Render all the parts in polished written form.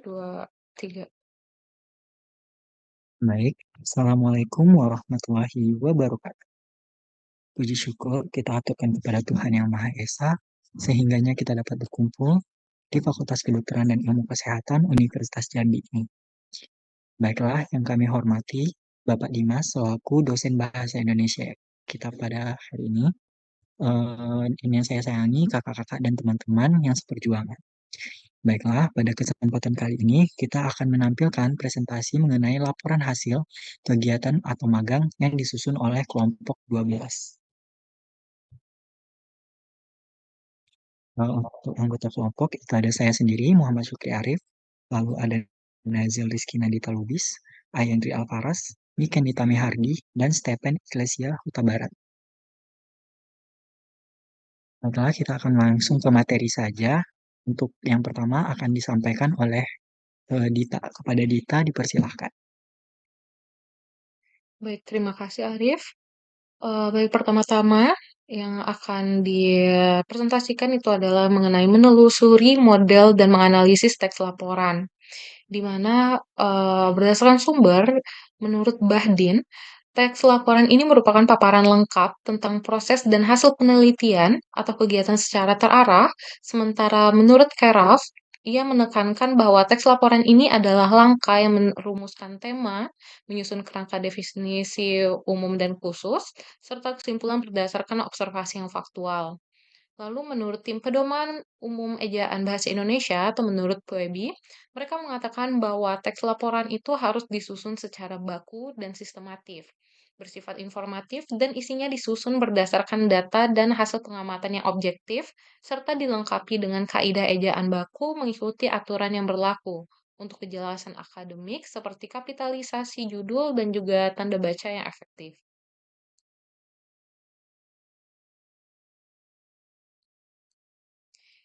2, 3. Baik, Assalamualaikum warahmatullahi wabarakatuh. Puji syukur kita aturkan kepada Tuhan Yang Maha Esa, sehingganya kita dapat berkumpul di Fakultas Kedokteran dan Ilmu Kesehatan Universitas Jambi ini. Baiklah, yang kami hormati Bapak Dimas selaku dosen Bahasa Indonesia kita pada hari ini. Ini yang saya sayangi kakak-kakak dan teman-teman yang seperjuangan. Baiklah, pada kesempatan kali ini kita akan menampilkan presentasi mengenai laporan hasil kegiatan atau magang yang disusun oleh kelompok 12. Untuk anggota kelompok itu ada saya sendiri, Muhammad Syukri Arif, lalu ada Nazil Rizky Nadita Lubis, Ayandri Alvaras, Niken Nitami Hardi, dan Stephen Iglesia Huta Barat. Setelah kita akan langsung ke materi saja. Untuk yang pertama akan disampaikan oleh Dita. Kepada Dita dipersilahkan. Baik, terima kasih Arif. Baik, pertama-tama yang akan dipresentasikan itu adalah mengenai menelusuri model dan menganalisis teks laporan, di mana berdasarkan sumber, menurut Bahdin, teks laporan ini merupakan paparan lengkap tentang proses dan hasil penelitian atau kegiatan secara terarah, sementara menurut Keraf, ia menekankan bahwa teks laporan ini adalah langkah yang merumuskan tema, menyusun kerangka definisi umum dan khusus, serta kesimpulan berdasarkan observasi yang faktual. Lalu menurut tim pedoman umum ejaan bahasa Indonesia atau menurut PUEBI, mereka mengatakan bahwa teks laporan itu harus disusun secara baku dan sistematif, bersifat informatif dan isinya disusun berdasarkan data dan hasil pengamatan yang objektif, serta dilengkapi dengan kaidah ejaan baku mengikuti aturan yang berlaku untuk kejelasan akademik seperti kapitalisasi judul dan juga tanda baca yang efektif.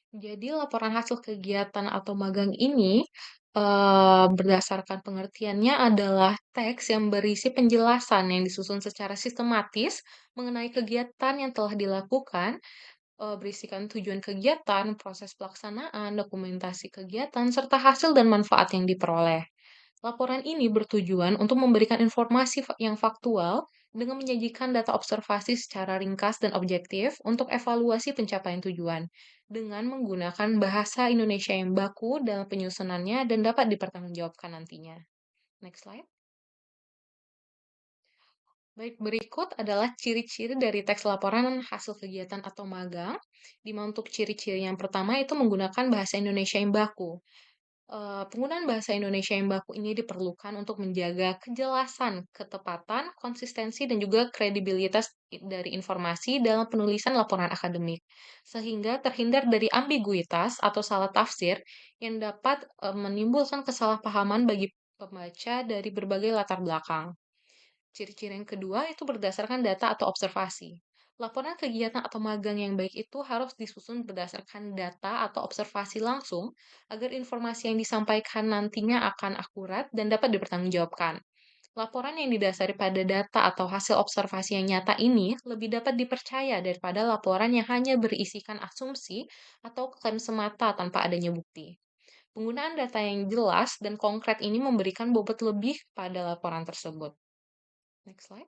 Jadi laporan hasil kegiatan atau magang ini berdasarkan pengertiannya adalah teks yang berisi penjelasan yang disusun secara sistematis mengenai kegiatan yang telah dilakukan, berisikan tujuan kegiatan, proses pelaksanaan, dokumentasi kegiatan, serta hasil dan manfaat yang diperoleh. Laporan ini bertujuan untuk memberikan informasi yang faktual dengan menyajikan data observasi secara ringkas dan objektif untuk evaluasi pencapaian tujuan dengan menggunakan bahasa Indonesia yang baku dalam penyusunannya dan dapat dipertanggungjawabkan nantinya. Next slide. Baik, berikut adalah ciri-ciri dari teks laporan hasil kegiatan atau magang. Di mana untuk ciri-ciri yang pertama itu menggunakan bahasa Indonesia yang baku. Penggunaan bahasa Indonesia yang baku ini diperlukan untuk menjaga kejelasan, ketepatan, konsistensi, dan juga kredibilitas dari informasi dalam penulisan laporan akademik, sehingga terhindar dari ambiguitas atau salah tafsir yang dapat menimbulkan kesalahpahaman bagi pembaca dari berbagai latar belakang. Ciri-ciri yang kedua itu berdasarkan data atau observasi. Laporan kegiatan atau magang yang baik itu harus disusun berdasarkan data atau observasi langsung agar informasi yang disampaikan nantinya akan akurat dan dapat dipertanggungjawabkan. Laporan yang didasari pada data atau hasil observasi yang nyata ini lebih dapat dipercaya daripada laporan yang hanya berisikan asumsi atau klaim semata tanpa adanya bukti. Penggunaan data yang jelas dan konkret ini memberikan bobot lebih pada laporan tersebut. Next slide.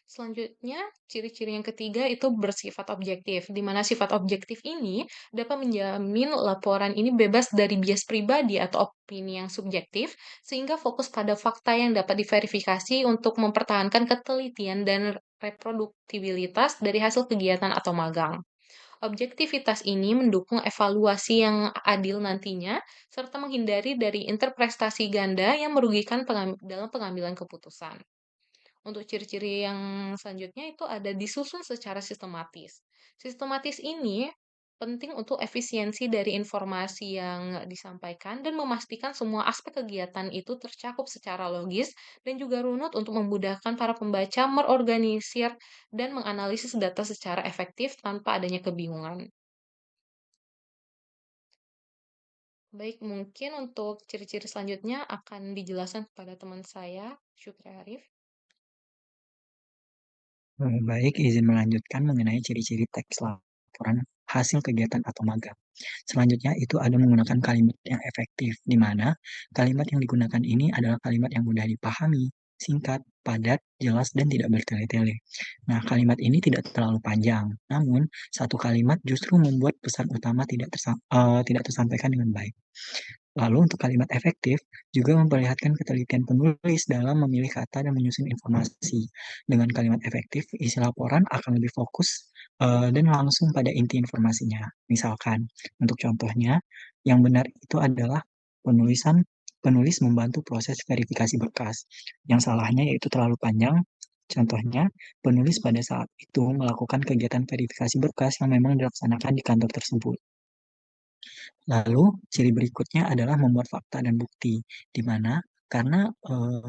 Selanjutnya, ciri-ciri yang ketiga itu bersifat objektif, di mana sifat objektif ini dapat menjamin laporan ini bebas dari bias pribadi atau opini yang subjektif, sehingga fokus pada fakta yang dapat diverifikasi untuk mempertahankan ketelitian dan reproduktibilitas dari hasil kegiatan atau magang. Objektivitas ini mendukung evaluasi yang adil nantinya, serta menghindari dari interpretasi ganda yang merugikan dalam pengambilan keputusan. Untuk ciri-ciri yang selanjutnya itu ada disusun secara sistematis. Sistematis ini penting untuk efisiensi dari informasi yang disampaikan dan memastikan semua aspek kegiatan itu tercakup secara logis dan juga runut untuk memudahkan para pembaca merorganisir dan menganalisis data secara efektif tanpa adanya kebingungan. Baik, mungkin untuk ciri-ciri selanjutnya akan dijelaskan kepada teman saya, Syukri Arif. Baik, izin melanjutkan mengenai ciri-ciri teks laporan hasil kegiatan atau magang. Selanjutnya itu ada menggunakan kalimat yang efektif, di mana kalimat yang digunakan ini adalah kalimat yang mudah dipahami, singkat, padat, jelas, dan tidak bertele-tele. Nah, kalimat ini tidak terlalu panjang, namun satu kalimat justru membuat pesan utama tidak tersampaikan dengan baik. Lalu untuk kalimat efektif juga memperlihatkan ketelitian penulis dalam memilih kata dan menyusun informasi. Dengan kalimat efektif, isi laporan akan lebih fokus dan langsung pada inti informasinya. Misalkan, untuk contohnya, yang benar itu adalah penulis membantu proses verifikasi berkas. Yang salahnya yaitu terlalu panjang. Contohnya, penulis pada saat itu melakukan kegiatan verifikasi berkas yang memang dilaksanakan di kantor tersebut. Lalu, ciri berikutnya adalah membuat fakta dan bukti, di mana karena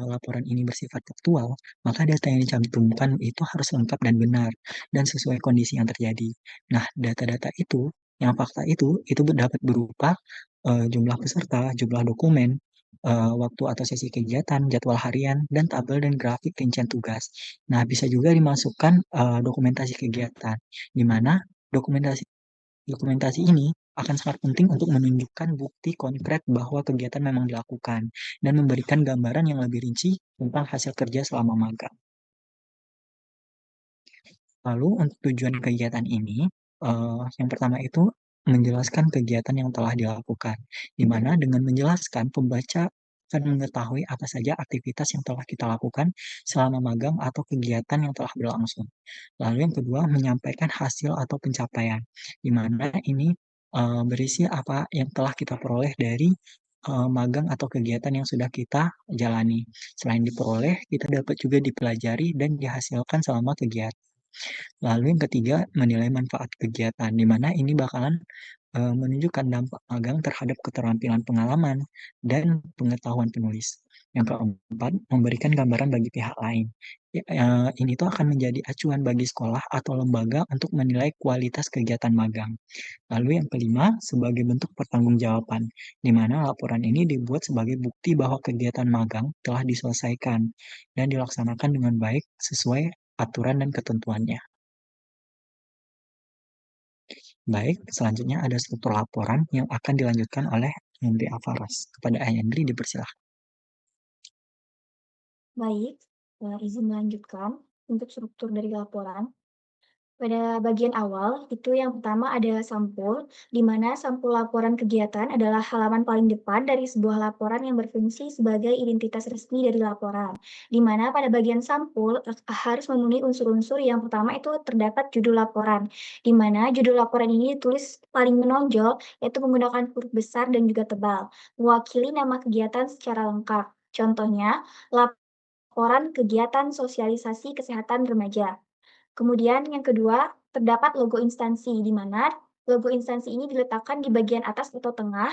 laporan ini bersifat faktual, maka data yang dicantumkan itu harus lengkap dan benar, dan sesuai kondisi yang terjadi. Nah, data-data itu, yang fakta itu dapat berupa jumlah peserta, jumlah dokumen, waktu atau sesi kegiatan, jadwal harian, dan tabel dan grafik rincian tugas. Nah, bisa juga dimasukkan dokumentasi kegiatan, di mana dokumentasi Dokumentasi ini akan sangat penting untuk menunjukkan bukti konkret bahwa kegiatan memang dilakukan dan memberikan gambaran yang lebih rinci tentang hasil kerja selama magang. Lalu untuk tujuan kegiatan ini, yang pertama itu menjelaskan kegiatan yang telah dilakukan, di mana dengan menjelaskan pembaca akan mengetahui apa saja aktivitas yang telah kita lakukan selama magang atau kegiatan yang telah berlangsung. Lalu yang kedua, menyampaikan hasil atau pencapaian, di mana ini berisi apa yang telah kita peroleh dari magang atau kegiatan yang sudah kita jalani. Selain diperoleh, kita dapat juga dipelajari dan dihasilkan selama kegiatan. Lalu yang ketiga, menilai manfaat kegiatan, di mana ini bakalan menunjukkan dampak magang terhadap keterampilan pengalaman dan pengetahuan penulis. Yang keempat, memberikan gambaran bagi pihak lain. Ini tuh akan menjadi acuan bagi sekolah atau lembaga untuk menilai kualitas kegiatan magang. Lalu yang kelima, sebagai bentuk pertanggungjawaban, di mana laporan ini dibuat sebagai bukti bahwa kegiatan magang telah diselesaikan dan dilaksanakan dengan baik sesuai aturan dan ketentuannya. Baik, selanjutnya ada struktur laporan yang akan dilanjutkan oleh Henry Alvarez. Kepada Henry dipersilahkan. Baik, izin melanjutkan untuk struktur dari laporan. Pada bagian awal, itu yang pertama ada sampul, di mana sampul laporan kegiatan adalah halaman paling depan dari sebuah laporan yang berfungsi sebagai identitas resmi dari laporan. Di mana pada bagian sampul harus memenuhi unsur-unsur yang pertama itu terdapat judul laporan, di mana judul laporan ini ditulis paling menonjol, yaitu menggunakan huruf besar dan juga tebal, mewakili nama kegiatan secara lengkap. Contohnya, laporan kegiatan sosialisasi kesehatan remaja. Kemudian yang kedua, terdapat logo instansi, di mana logo instansi ini diletakkan di bagian atas atau tengah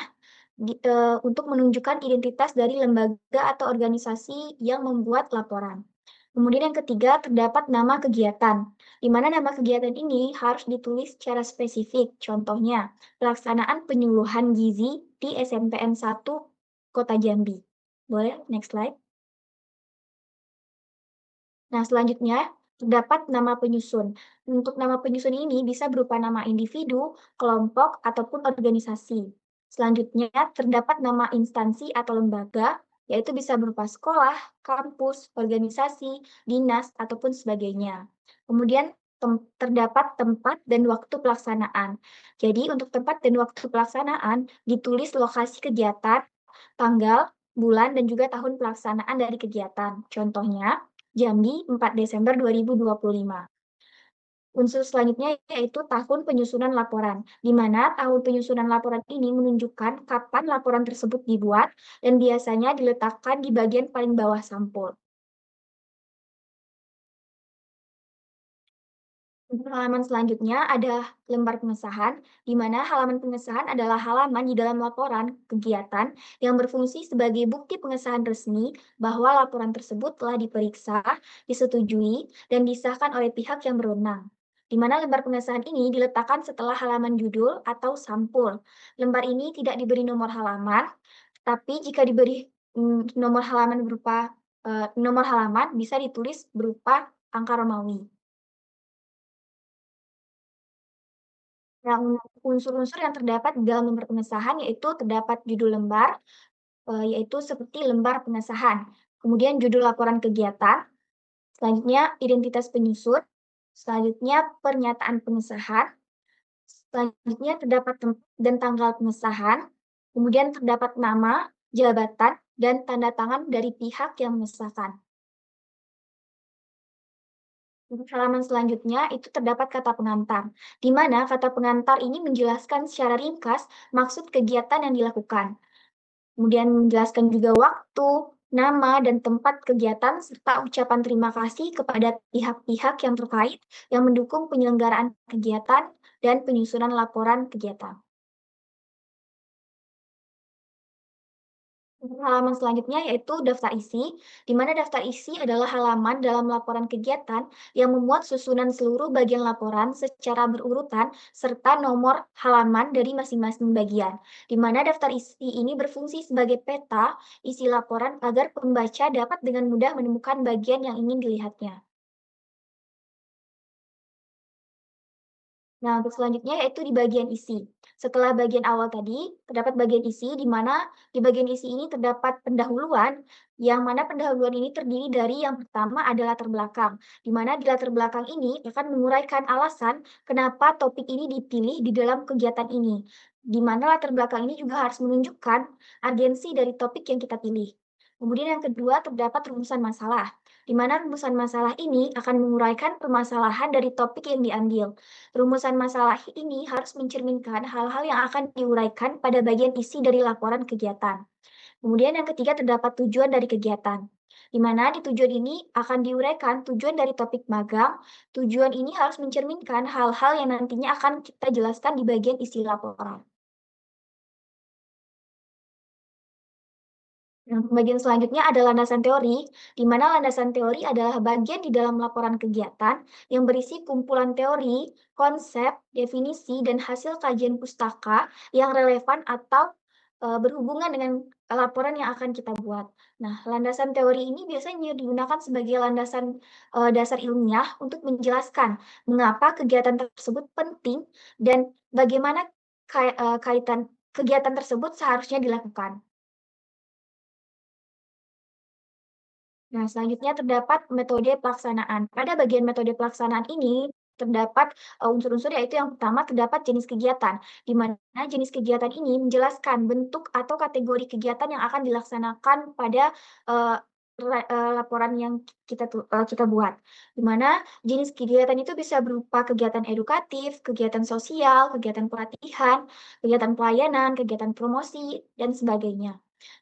untuk menunjukkan identitas dari lembaga atau organisasi yang membuat laporan. Kemudian yang ketiga, terdapat nama kegiatan, di mana nama kegiatan ini harus ditulis secara spesifik. Contohnya, pelaksanaan penyuluhan gizi di SMPN 1 Kota Jambi. Boleh, next slide. Nah, selanjutnya terdapat nama penyusun. Untuk nama penyusun ini bisa berupa nama individu, kelompok, ataupun organisasi. Selanjutnya terdapat nama instansi atau lembaga, yaitu bisa berupa sekolah, kampus, organisasi, dinas, ataupun sebagainya. Kemudian terdapat tempat dan waktu pelaksanaan. Jadi untuk tempat dan waktu pelaksanaan ditulis lokasi kegiatan, tanggal, bulan, dan juga tahun pelaksanaan dari kegiatan. Contohnya, Jambi, 4 Desember 2025. Unsur selanjutnya yaitu tahun penyusunan laporan, di mana tahun penyusunan laporan ini menunjukkan kapan laporan tersebut dibuat dan biasanya diletakkan di bagian paling bawah sampul. Untuk halaman selanjutnya ada lembar pengesahan, di mana halaman pengesahan adalah halaman di dalam laporan kegiatan yang berfungsi sebagai bukti pengesahan resmi bahwa laporan tersebut telah diperiksa, disetujui, dan disahkan oleh pihak yang berwenang. Di mana lembar pengesahan ini diletakkan setelah halaman judul atau sampul. Lembar ini tidak diberi nomor halaman, tapi jika diberi nomor halaman berupa nomor halaman bisa ditulis berupa angka Romawi. Yang unsur-unsur yang terdapat di dalam lembar pengesahan yaitu terdapat judul lembar, yaitu seperti lembar pengesahan, kemudian judul laporan kegiatan, selanjutnya identitas penyusun, selanjutnya pernyataan pengesahan, selanjutnya terdapat tempat dan tanggal pengesahan, kemudian terdapat nama, jabatan, dan tanda tangan dari pihak yang mengesahkan. Untuk halaman selanjutnya itu terdapat kata pengantar, di mana kata pengantar ini menjelaskan secara ringkas maksud kegiatan yang dilakukan. Kemudian menjelaskan juga waktu, nama, dan tempat kegiatan, serta ucapan terima kasih kepada pihak-pihak yang terkait yang mendukung penyelenggaraan kegiatan dan penyusunan laporan kegiatan. Untuk halaman selanjutnya yaitu daftar isi, di mana daftar isi adalah halaman dalam laporan kegiatan yang memuat susunan seluruh bagian laporan secara berurutan serta nomor halaman dari masing-masing bagian, di mana daftar isi ini berfungsi sebagai peta isi laporan agar pembaca dapat dengan mudah menemukan bagian yang ingin dilihatnya. Nah, untuk selanjutnya yaitu di bagian isi. Setelah bagian awal tadi, terdapat bagian isi di mana di bagian isi ini terdapat pendahuluan, yang mana pendahuluan ini terdiri dari yang pertama adalah latar belakang, di mana di latar belakang ini akan menguraikan alasan kenapa topik ini dipilih di dalam kegiatan ini. Di mana latar belakang ini juga harus menunjukkan urgensi dari topik yang kita pilih. Kemudian yang kedua terdapat rumusan masalah, di mana rumusan masalah ini akan menguraikan permasalahan dari topik yang diambil. Rumusan masalah ini harus mencerminkan hal-hal yang akan diuraikan pada bagian isi dari laporan kegiatan. Kemudian yang ketiga terdapat tujuan dari kegiatan, di mana di tujuan ini akan diuraikan tujuan dari topik magang. Tujuan ini harus mencerminkan hal-hal yang nantinya akan kita jelaskan di bagian isi laporan. Nah, bagian selanjutnya ada landasan teori, di mana landasan teori adalah bagian di dalam laporan kegiatan yang berisi kumpulan teori, konsep, definisi, dan hasil kajian pustaka yang relevan atau berhubungan dengan laporan yang akan kita buat. Nah, landasan teori ini biasanya digunakan sebagai landasan dasar ilmiah untuk menjelaskan mengapa kegiatan tersebut penting dan bagaimana kaitan kegiatan tersebut seharusnya dilakukan. Nah, selanjutnya terdapat metode pelaksanaan. Pada bagian metode pelaksanaan ini terdapat unsur-unsur yaitu yang pertama terdapat jenis kegiatan, di mana jenis kegiatan ini menjelaskan bentuk atau kategori kegiatan yang akan dilaksanakan pada eee, laporan yang kita buat. Di mana jenis kegiatan itu bisa berupa kegiatan edukatif, kegiatan sosial, kegiatan pelatihan, kegiatan pelayanan, kegiatan promosi, dan sebagainya.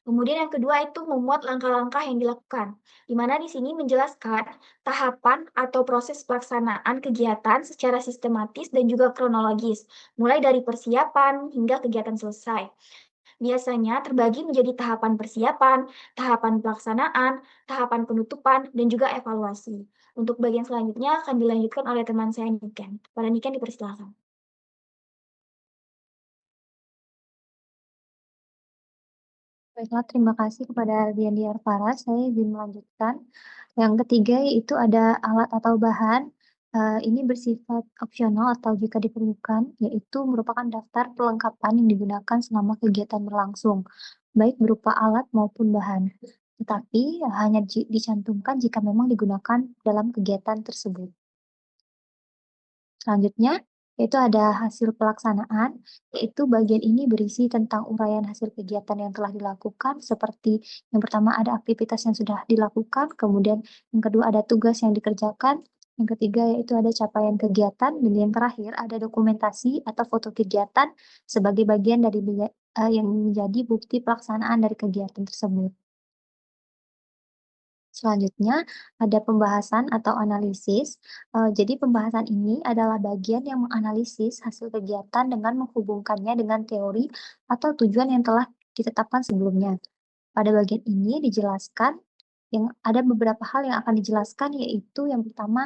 Kemudian yang kedua itu memuat langkah-langkah yang dilakukan, di mana di sini menjelaskan tahapan atau proses pelaksanaan kegiatan secara sistematis dan juga kronologis, mulai dari persiapan hingga kegiatan selesai. Biasanya terbagi menjadi tahapan persiapan, tahapan pelaksanaan, tahapan penutupan, dan juga evaluasi. Untuk bagian selanjutnya akan dilanjutkan oleh teman saya Niken. Pada Niken dipersilakan. Baiklah, terima kasih kepada Dian Arfara. Saya izin melanjutkan. Yang ketiga yaitu ada alat atau bahan. Ini bersifat opsional atau jika diperlukan, yaitu merupakan daftar perlengkapan yang digunakan selama kegiatan berlangsung, baik berupa alat maupun bahan. Tetapi hanya dicantumkan jika memang digunakan dalam kegiatan tersebut. Selanjutnya, yaitu ada hasil pelaksanaan, yaitu bagian ini berisi tentang uraian hasil kegiatan yang telah dilakukan, seperti yang pertama ada aktivitas yang sudah dilakukan, kemudian yang kedua ada tugas yang dikerjakan, yang ketiga yaitu ada capaian kegiatan, dan yang terakhir ada dokumentasi atau foto kegiatan sebagai bagian dari yang menjadi bukti pelaksanaan dari kegiatan tersebut. Selanjutnya, ada pembahasan atau analisis. Jadi pembahasan ini adalah bagian yang menganalisis hasil kegiatan dengan menghubungkannya dengan teori atau tujuan yang telah ditetapkan sebelumnya. Pada bagian ini dijelaskan yang ada beberapa hal yang akan dijelaskan, yaitu yang pertama,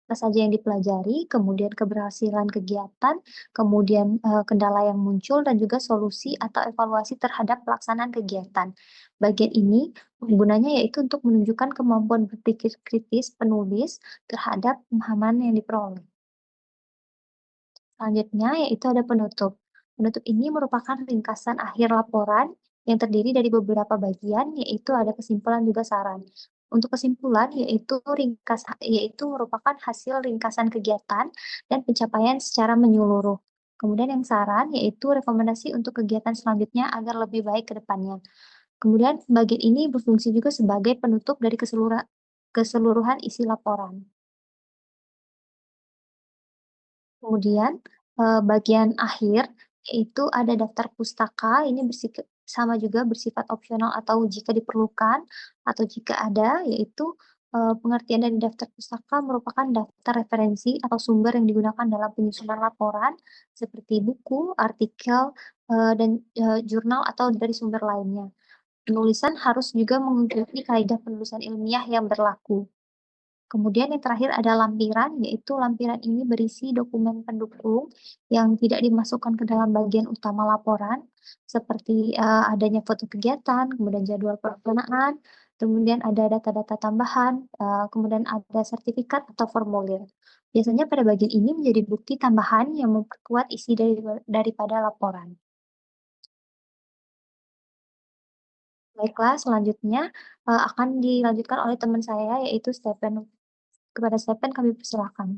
apa saja yang dipelajari, kemudian keberhasilan kegiatan, kemudian kendala yang muncul, dan juga solusi atau evaluasi terhadap pelaksanaan kegiatan. Bagian ini gunanya yaitu untuk menunjukkan kemampuan berpikir kritis penulis terhadap pemahaman yang diperoleh. Selanjutnya yaitu ada penutup. Penutup ini merupakan ringkasan akhir laporan yang terdiri dari beberapa bagian, yaitu ada kesimpulan juga saran. Untuk kesimpulan yaitu merupakan hasil ringkasan kegiatan dan pencapaian secara menyeluruh. Kemudian yang saran yaitu rekomendasi untuk kegiatan selanjutnya agar lebih baik ke depannya. Kemudian bagian ini berfungsi juga sebagai penutup dari keseluruhan isi laporan. Kemudian, bagian akhir yaitu ada daftar pustaka, ini sama juga bersifat opsional atau jika diperlukan atau jika ada, yaitu, pengertian dari daftar pustaka merupakan daftar referensi atau sumber yang digunakan dalam penyusunan laporan seperti buku, artikel, dan, jurnal atau dari sumber lainnya. Penulisan harus juga mengikuti kaidah penulisan ilmiah yang berlaku. Kemudian yang terakhir ada lampiran, yaitu lampiran ini berisi dokumen pendukung yang tidak dimasukkan ke dalam bagian utama laporan, seperti adanya foto kegiatan, kemudian jadwal pelaksanaan, kemudian ada data-data tambahan, kemudian ada sertifikat atau formulir. Biasanya pada bagian ini menjadi bukti tambahan yang memperkuat isi daripada laporan. Baiklah, selanjutnya akan dilanjutkan oleh teman saya, yaitu Stephen. Kepada Stephen kami persilahkan.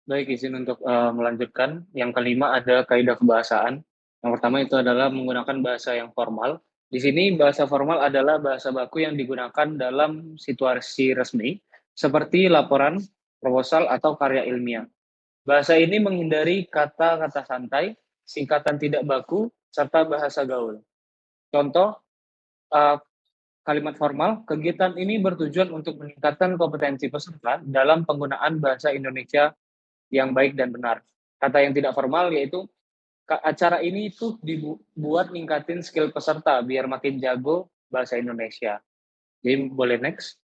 Baik, izin untuk melanjutkan. Yang kelima ada kaidah kebahasaan. Yang pertama itu adalah menggunakan bahasa yang formal. Di sini bahasa formal adalah bahasa baku yang digunakan dalam situasi resmi, seperti laporan, proposal, atau karya ilmiah. Bahasa ini menghindari kata-kata santai, singkatan tidak baku, serta bahasa gaul. Contoh, kalimat formal, kegiatan ini bertujuan untuk meningkatkan kompetensi peserta dalam penggunaan bahasa Indonesia yang baik dan benar. Kata yang tidak formal yaitu acara ini tuh dibuat ningkatin skill peserta biar makin jago bahasa Indonesia. Jadi boleh next.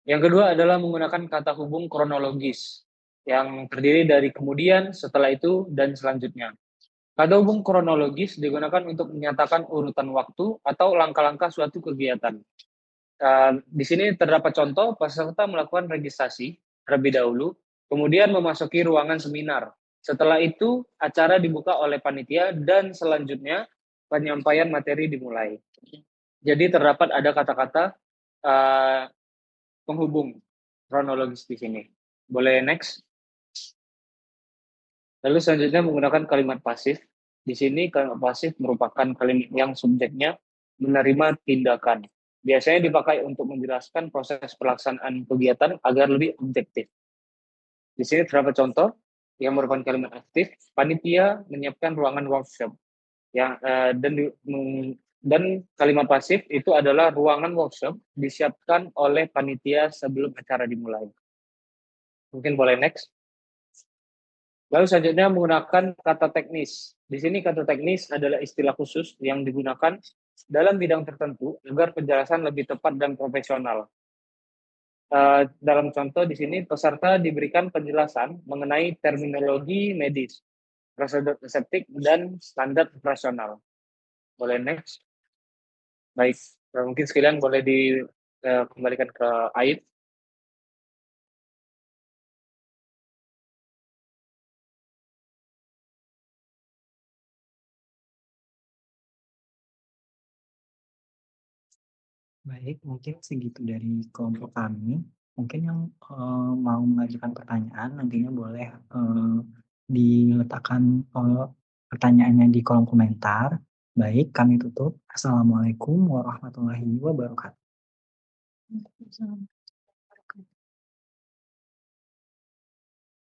Yang kedua adalah menggunakan kata hubung kronologis yang terdiri dari kemudian, setelah itu, dan selanjutnya. Kata hubung kronologis digunakan untuk menyatakan urutan waktu atau langkah-langkah suatu kegiatan. Di sini terdapat contoh peserta melakukan registrasi terlebih dahulu, kemudian memasuki ruangan seminar. Setelah itu, acara dibuka oleh panitia dan selanjutnya penyampaian materi dimulai. Jadi terdapat ada kata-kata penghubung kronologis di sini. Boleh next? Lalu selanjutnya menggunakan kalimat pasif. Di sini kalimat pasif merupakan kalimat yang subjeknya menerima tindakan. Biasanya dipakai untuk menjelaskan proses pelaksanaan kegiatan agar lebih objektif. Di sini terdapat contoh yang merupakan kalimat aktif. Panitia menyiapkan ruangan workshop. Dan kalimat pasif itu adalah ruangan workshop disiapkan oleh panitia sebelum acara dimulai. Mungkin boleh next. Lalu selanjutnya menggunakan kata teknis. Di sini kata teknis adalah istilah khusus yang digunakan dalam bidang tertentu agar penjelasan lebih tepat dan profesional. Dalam contoh di sini peserta diberikan penjelasan mengenai terminologi medis, prosedur aseptik, dan standar operasional. Boleh next? Baik, mungkin sekalian boleh dikembalikan ke Aid. Baik, mungkin segitu dari kelompok kami. Mungkin yang mau mengajukan pertanyaan nantinya boleh diletakkan pertanyaannya di kolom komentar. Baik, kami tutup. Assalamualaikum warahmatullahi wabarakatuh.